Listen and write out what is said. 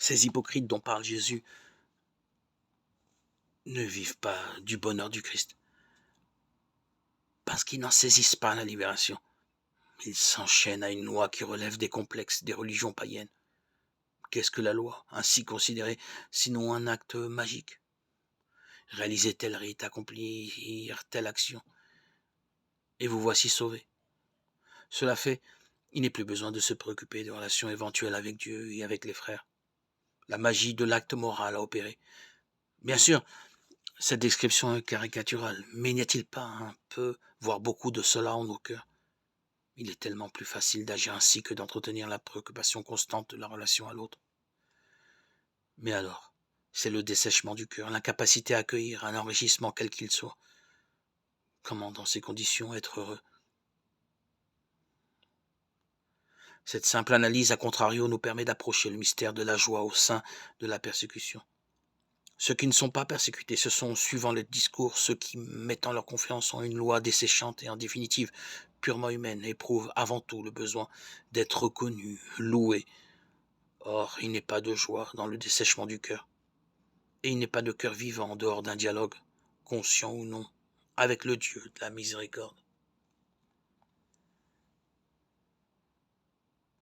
Ces hypocrites dont parle Jésus ne vivent pas du bonheur du Christ, parce qu'ils n'en saisissent pas la libération. Ils s'enchaînent à une loi qui relève des complexes des religions païennes. Qu'est-ce que la loi, ainsi considérée, sinon un acte magique? Réaliser tel rite, accomplir telle action, et vous voici sauvé. Cela fait, il n'est plus besoin de se préoccuper des relations éventuelles avec Dieu et avec les frères. La magie de l'acte moral a opéré. Bien sûr, cette description est caricaturale, mais n'y a-t-il pas un peu, voire beaucoup de cela en nos cœurs? Il est tellement plus facile d'agir ainsi que d'entretenir la préoccupation constante de la relation à l'autre. Mais alors, c'est le dessèchement du cœur, l'incapacité à accueillir un enrichissement quel qu'il soit. Comment, dans ces conditions, être heureux? Cette simple analyse, à contrario, nous permet d'approcher le mystère de la joie au sein de la persécution. Ceux qui ne sont pas persécutés, ce sont, suivant le discours, ceux qui, mettant leur confiance en une loi desséchante et en définitive purement humaine, éprouvent avant tout le besoin d'être reconnus, loués. Or, il n'est pas de joie dans le dessèchement du cœur, et il n'est pas de cœur vivant en dehors d'un dialogue, conscient ou non, avec le Dieu de la miséricorde.